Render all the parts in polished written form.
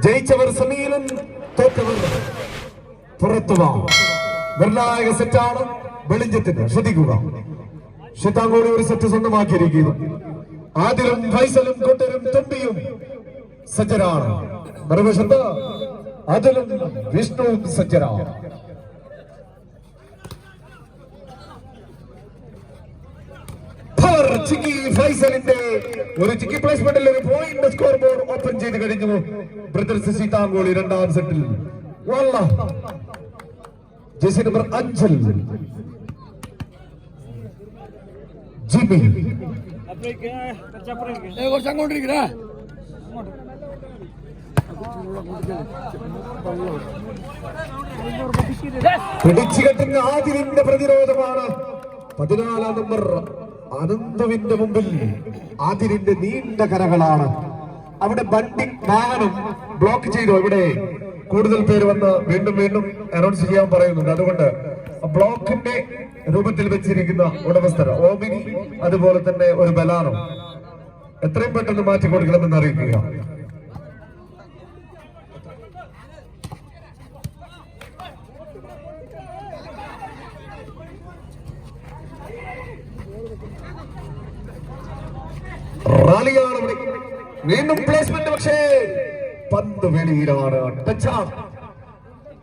ജയിച്ചവർ സെമിയിലും തോറ്റവർ പുറത്തുവാ. നിർണായക സെറ്റാണ് വെളിഞ്ചത്തിന്. ശ്രദ്ധിക്കുക, ഷിതാങ്കോളി ഒരു സെറ്റ് സ്വന്തമാക്കിയിരിക്കുന്നു. ആദിലും ഫൈസലും കൊട്ടരും തുമ്പിയും സജ്ജരാണ്. മറുവശത്ത് അതിലും വിഷ്ണുവും സജ്ജരാണ്. ചിക്കി ഫൈസലിന്റെ ഒരു ചിക്കി പ്ലേസ്മെന്റിൽ ഒരു പോയിന്റ് സ്കോർ ബോർഡ് ഓപ്പൺ ചെയ്ത് കഴിഞ്ഞു. ബ്രദേഴ്സ് ഷിതാങ്കോളി രണ്ടാം സെറ്റിൽ ജേഴ്സി നമ്പർ 5 ജിമ്മി പിടിച്ചു കെട്ടുന്ന ആദിലിന്റെ പ്രതിരോധമാണ്. 14 നമ്പർ അനന്തുവിന്റെ മുമ്പിൽ ആദിലിന്റെ നീണ്ട കരകളാണ്. അവിടെ ബണ്ടിങ് വാഹനം ബ്ലോക്ക് ചെയ്തു. ഇവിടെ കൂടുതൽ പേര് വന്ന് വീണ്ടും വീണ്ടും അനൗൺസ് ചെയ്യാൻ പറയുന്നുണ്ട്. അതുകൊണ്ട് ബ്ലോക്കിന്റെ രൂപത്തിൽ വെച്ചിരിക്കുന്ന ഉടമസ്ഥർ ഓമിനി അതുപോലെ തന്നെ ഒരു ബലാനോ എത്രയും പെട്ടെന്ന് മാറ്റി കൊടുക്കണമെന്ന് അറിയിക്കുക. റാലിയാണ് വീണ്ടും പ്ലേസ്മെന്റ്. പക്ഷേ പന്ത് വെളിയിലാണ്. ടച്ചാണ്.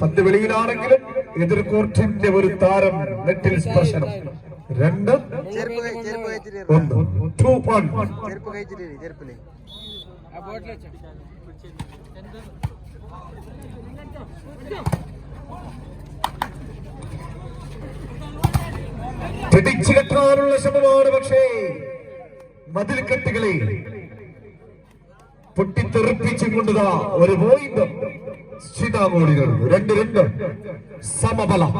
പന്ത് വെളിയിലാണെങ്കിലും എതിർ കോർട്ടിന്റെ ഒരു താരം നെറ്റിൽ സ്പർശനം. 2-1 പിടിച്ചു കെട്ടാനുള്ള ശ്രമമാണ്. പക്ഷേ മതിൽ കെട്ടുകളെ പൊട്ടിത്തെറിപ്പിച്ചുകൊണ്ടതാ ഒരു പോയിന്റ് ഷിതാങ്കോളികൾ. 2-2 സമബലം.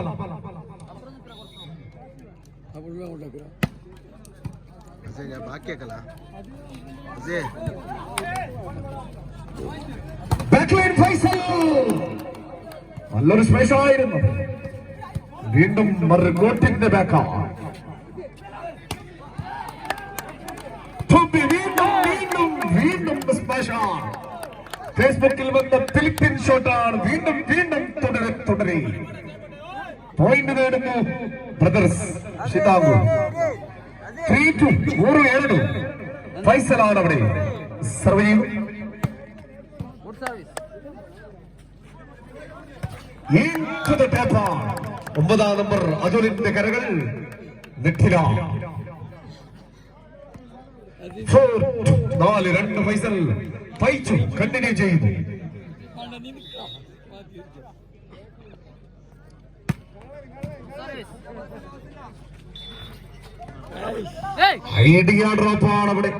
നല്ലൊരു സ്പേസ് ആയിരുന്നു. വീണ്ടും മറുകോട്ടിന്റെ ബാക്കാണ്. ഫേസ്ബുക്കിൽ വന്ന ഫിലിപ്പിൻ ഷോട്ടാണ്. വീണ്ടും വീണ്ടും തുടരെ പോയിന്റ് നേടുന്നു ബ്രദേഴ്സ് ഷിതാങ്കോളി. 3-2 ഫൈസലാണ് അവിടെ സർവ് ചെയ്തു. 9 നമ്പർ അതുലിന്റെ കരകൾ നെറ്റിലാണ്. 4-2 ഫൈസൽ പൈച്ചു കണ്ടിന്യൂ ചെയ്തു. ഐഡിയ ഡ്രോപ്പാണ് അവിടെ.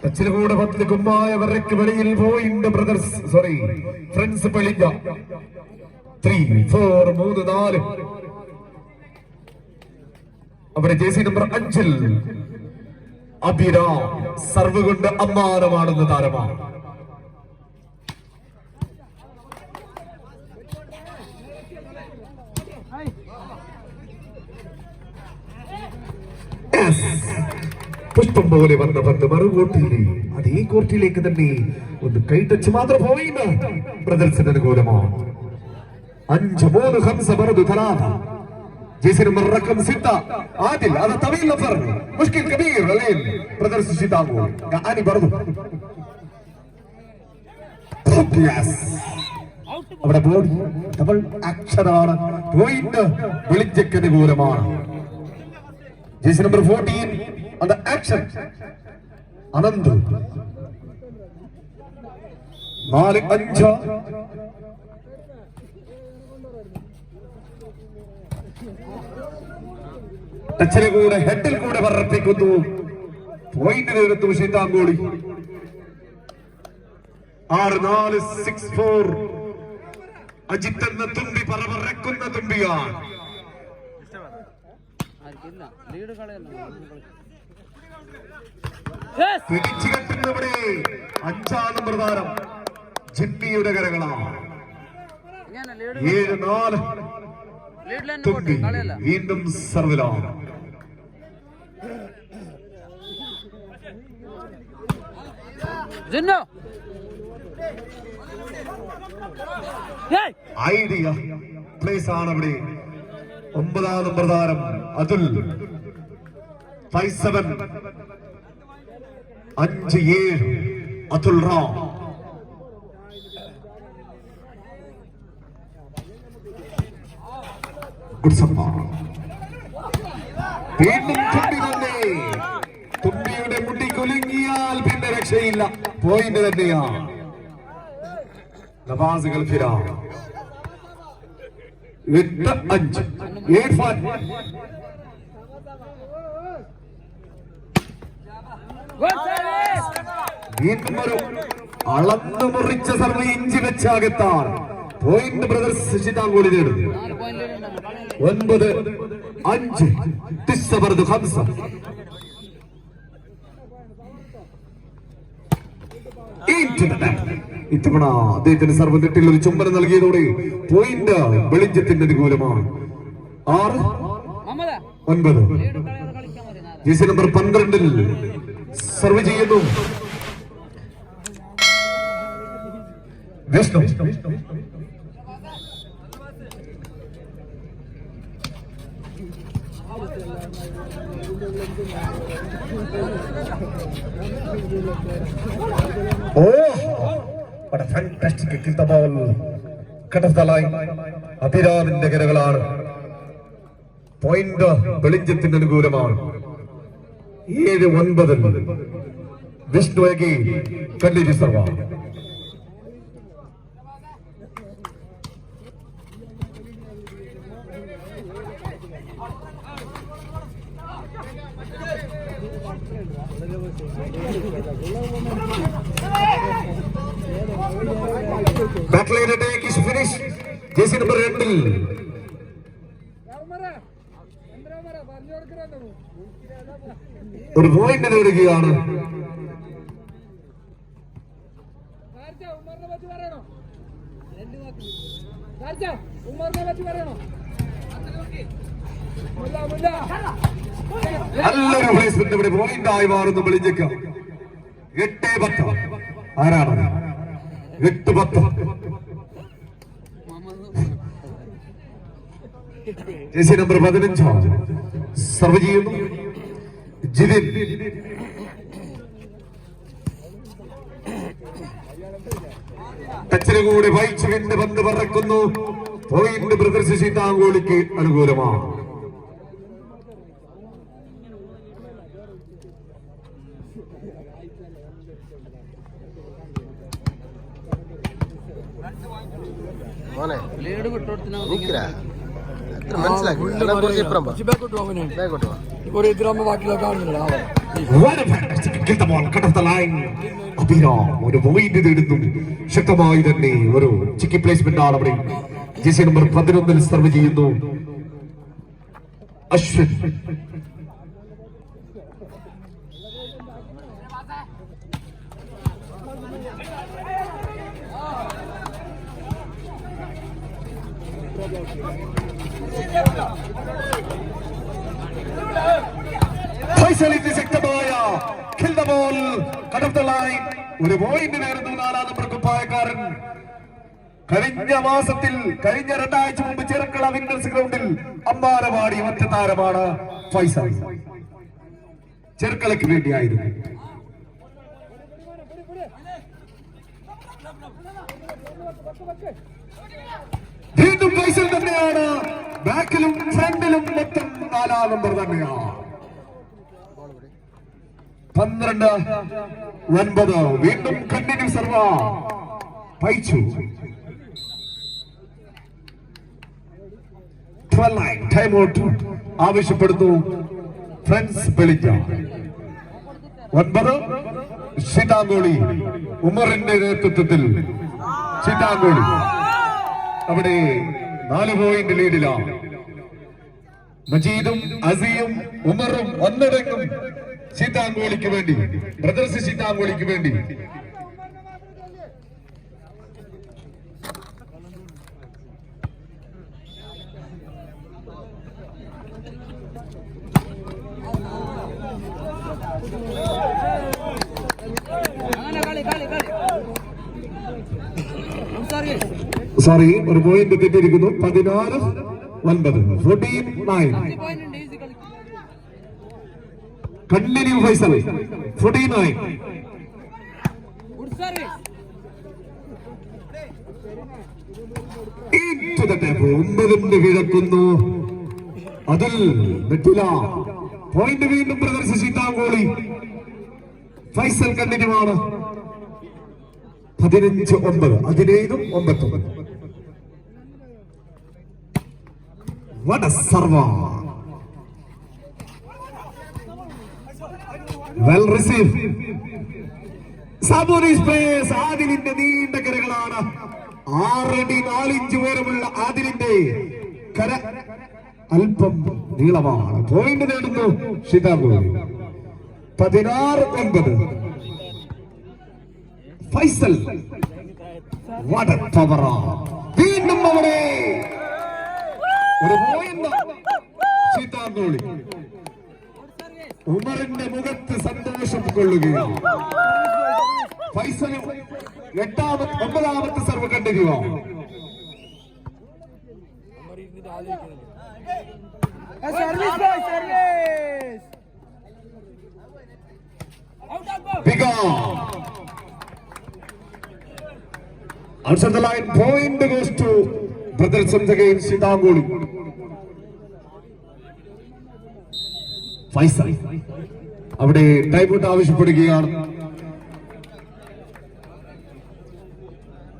ടച്ചിന് കൂടെ 10 കുമ്മായ വരയ്ക്ക് വെളിയിൽ പോയിന്റ് ബ്രദേഴ്സ് ഫ്രണ്ട്സ് പെളിഞ്ഞ. 3-4 അവിടെ ജേഴ്സി നമ്പർ 5 അഭിരാം സർവ് കൊണ്ട് അമ്മാനമാണെന്ന് താരമാണ്. പുഷ്പം പോലെ വന്ന പന്ത് മറുകോട്ടിലെ അതേ കോർട്ടിലേക്ക് തന്നെ ഒന്ന് കൈട്ടച്ച് മാത്രം പോയിന്റ് ബ്രദേഴ്സിന് അനുകൂലമാണ്. 5-3 ഹംസ ബർദു ثلاث جيسر من رقم 6 عادل. هذا طويل نفر مشكل كبير عليه برادرز ഷിതാങ്കോളി. يعني برضو يس അവിടെ ബോഡി ഡബിൾ ആക്ഷനാണ്. പോയിന്റ് വെളിച്ചക്ക് അനുകൂലമാണ്. Jersey number 14 on the action Ananth. 4-5 ടച്ചിന് കൂടെ ഹെഡിൽ കൂടെ പറപ്പിക്കുന്നു. പോയിന്റ് നേടുന്നു ഷിതാങ്കോളി. 6-4 6-4. അജിത്ത് എന്ന തുമ്പി പറവറക്കുന്ന തുമ്പിയാണ്. പിടിച്ചു കെട്ടുന്നവിടെ 5 നമ്പർ താരം ജിമ്മിയുടെ കരകളാണ്. 7-4 തുമ്പി വീണ്ടും സർവിലാണ്. ഐഡിയ പ്ലേസ് ആണ് അവിടെ. 9-ാം നമ്പർ താരം അതുൽ 5-7 5-7 അതുൽ റാം. ഗുഡ് സമ്മാൻ. വീണ്ടും തുമ്പി തന്നെ. തുമ്പിയുടെ മുടി കുലുങ്ങിയാൽ പിന്നെ രക്ഷയില്ല. പോയിന്റ് തന്നെയാണ്. നവാസ് ഗൾഫിര 8-5 8-5. വീണ്ടും ഒരു അളന്നു മുറിച്ച സർവ്വ ഇഞ്ചി വെച്ചാകത്താൻ പോയിന്റ് ബ്രദേഴ്സ് ചിറ്റാങ്കോളി നേടുന്നു. 9-5 തിസ്സബർദ് 5. ഇത്തവണ അദ്ദേഹത്തിന് സർവ്വ നെറ്റിൽ ഒരു ചുംബനം നൽകിയതോടെ പോയിന്റ് വെളിഞ്ചത്തിന്റെ അനുകൂലമാണ്. 6-9. ജേഴ്സി നമ്പർ 12-ൽ സർവ് ചെയ്യുന്നു വിഷ്ണു. അഭിരാമിന്റെ കരകളാണ്. പോയിന്റ് വെളിഞ്ചത്തിന്റെ അനുകൂലമാണ്. 7-9 വിഷ്ണു കണ്ടിന്യൂ സർവ. Backline attack is finished. Jersey number 2. ഒരു പോയിന്റ് നേടുകയാണ്. നല്ലൊരു പ്ലേസ്മെന്റ് ഇവിടെ പോയിന്റ് ആയി മാറുന്നു വെളിഞ്ചേക്ക്. 8-10. ആരാണ് 8-10? ജേഴ്സി നമ്പർ 15 സർവ് ചെയ്യുന്നു ജിതിൻ. ടച്ചിന് കൂടെ വൈച്ചുവിന്റെ പന്ത് പറക്കുന്നു. പോയിന്റ് ബ്രദേഴ്സ് ചിറ്റാങ്കോളിക്ക് അനുകൂലമാണ്. ഒരു പോയിന്റ് നേടുന്നു. ശക്തമായി തന്നെ ഒരു ചിക്കി പ്ലേസ്മെന്റ് ആണ് അവിടെ. ജേഴ്സി നമ്പർ 11-ൽ സർവ് ചെയ്യുന്നു അശ്വിൻ. ശക്തമായ ഒരു പോയിന്റ് നേടുന്നു 4-ാം നമ്പർ കുപ്പായക്കാരൻ. കഴിഞ്ഞ മാസത്തിൽ കഴിഞ്ഞ 2 ആഴ്ച മുമ്പ് ചെറുക്കള വിന്നേഴ്സ് ഗ്രൗണ്ടിൽ അമ്പാരവാടി ഒറ്റ താരമാണ് ഫൈസൽ. ചെറുക്കളയ്ക്ക് വേണ്ടിയായിരുന്നു. വീണ്ടും ഫൈസൽ തന്നെയാണ്. ബാക്കിലും ഫ്രണ്ടിലും മൊത്തം 4-ാം നമ്പർ തന്നെയാണ്. 12-9 വീണ്ടും കണ്ടിന്യൂ സർവ പൈച്ചു. 12 ടൈം ഔട്ട് ആവശ്യപ്പെടുന്നു ഫ്രണ്ട്സ് വെളിഞ്ച. 9 ചിറ്റാങ്കോളി ഉമറിന്റെ നേതൃത്വത്തിൽ ചിറ്റാങ്കോളി അവിടെ 4 പോയിന്റ് ലീഡിലാണ്. മജീദും അസിയും ഉമറും ഒന്നടങ്കം ചിറ്റാങ്കോളിക്ക് വേണ്ടി, ബ്രദേഴ്സ് ചിറ്റാങ്കോളിക്ക് വേണ്ടി. സോറി, ഒരു പോയിന്റ് തെറ്റിയിരിക്കുന്നു. 14-9. 14-9. കണ്ടിന്യൂ ഫൈസൽ. 49. ഒമ്പതിന് കിഴക്കുന്നു. അതിൽ നെറ്റില പോയിന്റ് വീണ്ടും പ്രദർശിച്ചു താങ്കോളി. ഫൈസൽ കണ്ടിന്യൂ ആണ്. 15-9. 15-9. What a serve. Well received. Saburi space. ആദിലിന്റെ നീണ്ട കരകളാണ്. 6 അടി 4 ഇഞ്ച് ഉയരമുള്ള ആദിലിന്റെ കര അല്പം നീളമാണ്. പോയിന്റ് നേടുന്നു ഷിതാബ്. 16-9. ഫൈസൽ. What a power. വീണ്ടും അവിടെ ഒരു പോയിന്റ്. ഷിതാബ് ഉമറിന്റെ മുഖത്ത് സന്തോഷം കൊള്ളുകയാണ്. ഫൈസൽ 9ാമത്തെ സർവ് കണ്ടിരിക്കുക. Outside the line, point goes to Brothers against Sitangoli. Faisal അവിടെ ടൈംഔട്ട് ആവശ്യപ്പെടുകയാണ്.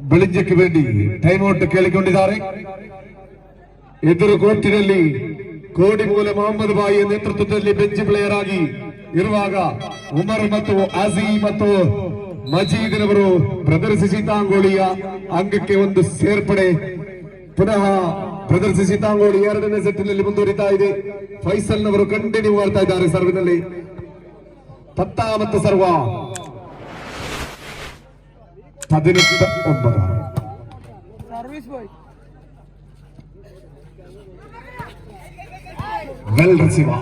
ಬೆಳಿಂಜಕ್ಕೆ ವೇണ്ടി ಟೈಮ್ಔಟ್ ಕೇಳಿಕೊಂಡಿದ್ದಾರೆ. ಎದುರು ಕೋರ್ಟಿನಲ್ಲಿ ಕೋಡಿಮೂಲ ಮೊಹಮ್ಮದ್ ಬಾಯಿಯ ನೇತೃತ್ವದಲ್ಲಿ ಬೆಂಚ್ ಪ್ಲೇಯರ್ ಆಗಿ ಇರುವಾಗ ಉಮರ್ ಮತ್ತು ಆಜಿ ಮತ್ತು ಮಜೀದ್ನವರು ಪ್ರದರ್ಶಿಸಿ ತಾಂಗೋಳಿಯ ಅಂಗಕ್ಕೆ ಒಂದು ಸೇರ್ಪಡೆ. ಪುನಃ ಪ್ರದರ್ಶಿಸಿ ತಾಂಗೋಳಿ 2ನೇ ಸೆಟ್ನಲ್ಲಿ ಮುಂದುವರಿತಾ ಇದೆ. ಫೈಸಲ್ನವರು ಕಂಟಿನ್ಯೂ ಮಾಡ್ತಾ ಇದ್ದಾರೆ ಸರ್ವಿನಲ್ಲಿ. 10ಾಮത്തെ ಸರ್ವ. 18-9. Well receive.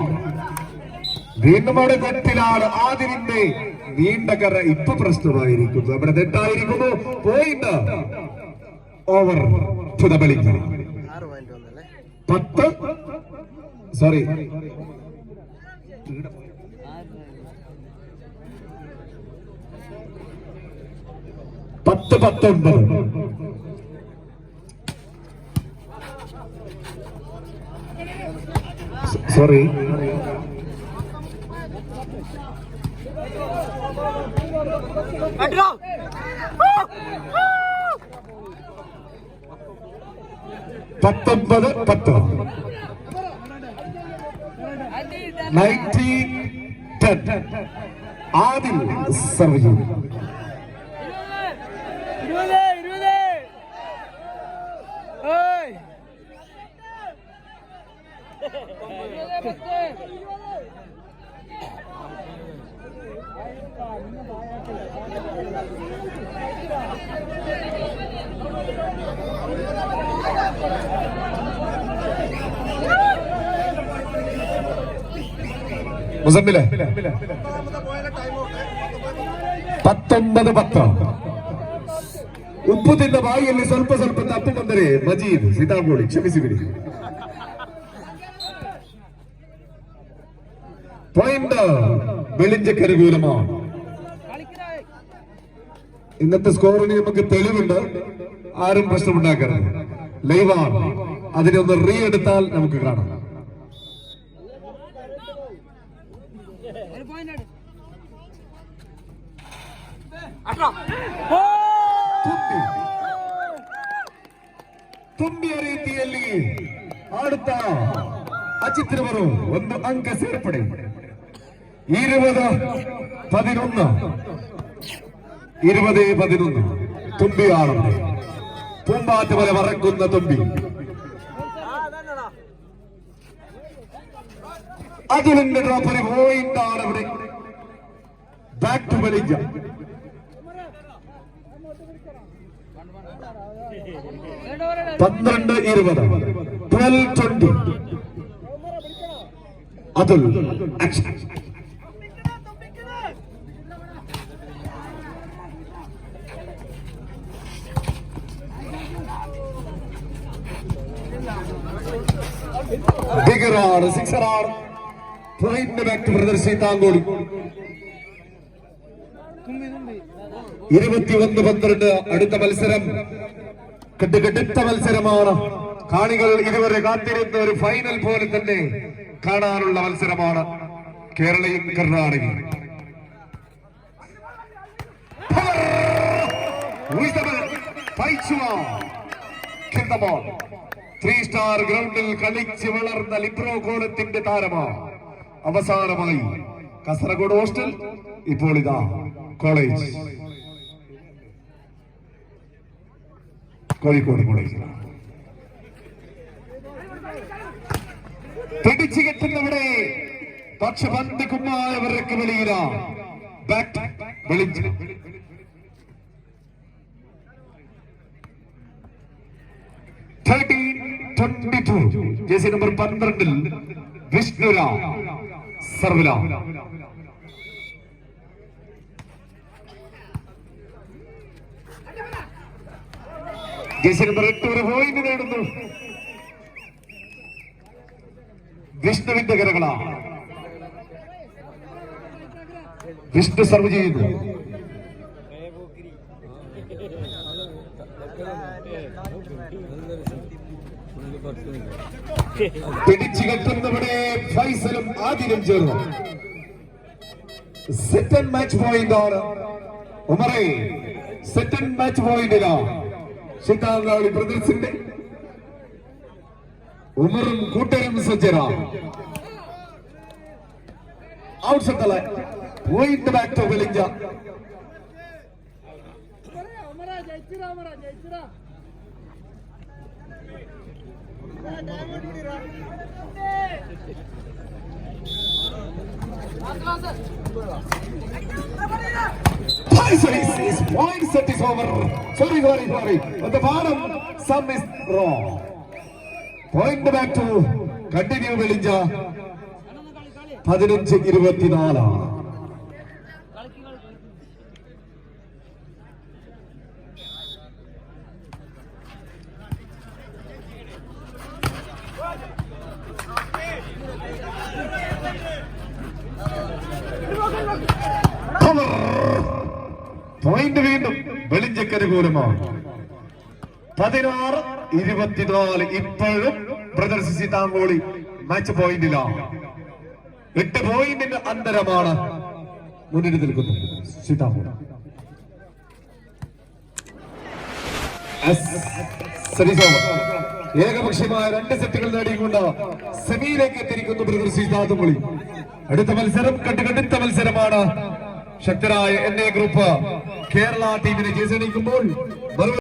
വീണ്ടും അവിടെ തെറ്റിലാണ്. ആദിലിന്റെ നീണ്ട കര ഇപ്പൊ പ്രശ്നമായിരിക്കുന്നു. അവിടെ തെറ്റായിരിക്കുന്നു. പോയിന്റ് ഓവർ ടു ദ ബളിംഗ്. 10 സോറി 10-19. സോറി 19-10. 19-10. ആദിൽ സർവ് ചെയ്തു. മുസമ്മിലെ 19-10. ಉಪ್ಪು ತಿಂದ ಬಾಯಿಯಲ್ಲಿ ಸ್ವಲ್ಪ ಸ್ವಲ್ಪ ತಪ್ಪು ಬಂದರೆ ಮಜೀದ್ ಸೀತಾಗೋಳಿ ಕ್ಷಮಿಸಿಬಿಡಿ. പോയിന്റ് വെളിഞ്ചക്ക് അനുകൂലമാണ്. ഇന്നത്തെ സ്കോറിന് നമുക്ക് തെളിവുണ്ട്. ആരും പ്രശ്നമുണ്ടാക്കരുത്. ലൈവാണ്. അതിനെ ഒന്ന് റീ എടുത്താൽ നമുക്ക് കാണാം. ತುಂಬಿಯ ರೀತಿಯಲ್ಲಿ ಆಡುತ್ತಾ ಅಚಿತ್ರವರು ಒಂದು ಅಂಕ ಸೇರ್ಪಡೆ. 20-11. 20-11. തുമ്പിയാണെന്ന് പൂമ്പാറ്റ് പോലെ വറക്കുന്ന തുമ്പി. അതിലിന്റെ ഡ്രോപ്പറി പോയിന്റാണ് ഇവിടെ. ബാക്ക് ടു ബലിഞ്ച. 12-20. 12-20. അതുൽ ആക്ഷൻ. ബിഗറാണ്, സിക്സറാണ്. Point back to brother Seethangoli. 21-12 അടുത്ത മത്സരം കെട്ടുകെട്ടുത്ത മത്സരമാണ്. കാണികൾ ഇതുവരെ കാത്തിരുന്ന ഒരു ഫൈനൽ പോലെ തന്നെ കാണാനുള്ള മത്സരമാണ് കേരളയും കർണാടകയും. 3-സ്റ്റാർ ഗ്രൗണ്ടിൽ കളിച്ച് വളർന്ന ലിബ്രോ കോളത്തിന്റെ താരമാണ്. അവസാനമായി കാസർഗോഡ് ഹോസ്റ്റൽ, ഇപ്പോൾ ഇതാ കോളേജ്, കോഴിക്കോട് കോളേജ്. പിടിച്ചു കെട്ടുന്നവിടെ പക്ഷെ പന്ത് കുമ്മായവർക്ക് വെളിയില. ബാറ്റ് വെളിച്ച് 13-22 ജേഴ്സി നമ്പർ 12 വിഷ്ണുര സർവില. ജേഴ്സി നമ്പർ 8 ഒരു പോയിന്റ് നേടുന്നു. വിഷ്ണുവിന്റെ കരകളാണ്. വിഷ്ണു സർവ് ചെയ്യുന്നു. പിടിച്ചു കെട്ടുന്നവിടെ ഫൈസലും ആദിലും ചേർന്നു. സെക്കൻഡ് മാച്ച് പോയിന്റ് ആണ് ഉമറെ. സെക്കൻഡ് മാച്ച് പോയിന്റിലാണ് സീതാങ്കാളി ബ്രദേഴ്സിന്റെ ഉമറും കൂട്ടരും സജ്ജരാണ്. Outside the line, point back to വെളിഞ്ച. Point set is over. Sorry. At the bottom, some is wrong. Point back to continue Velinja. 15-24. Point വീണ്ടും വെളിഞ്ചക്കനുകൂലമാണ്. 16-24. ഇപ്പോഴും ബ്രദേഴ്സ് സീതാങ്കോളി മാച്ച് പോയിന്റിലാണ്. 8 പോയിന്റിന്റെ അന്തരമാണ് മുന്നിൽ നിൽക്കുന്നത് സീതാങ്കോളി. ഏകപക്ഷീയമായ 2 സെറ്റുകൾ നേടിക്കൊണ്ട് സെമിയിലേക്ക് എത്തിയിരിക്കുന്നു ബ്രദേഴ്സ് സീതാങ്കോളി. അടുത്ത മത്സരം കണ്ടുകെടുത്ത മത്സരമാണ്. ശക്തരായ NA ഗ്രൂപ്പ് കേരള ടീമിനെ ജയിച്ചടിക്കുമ്പോൾ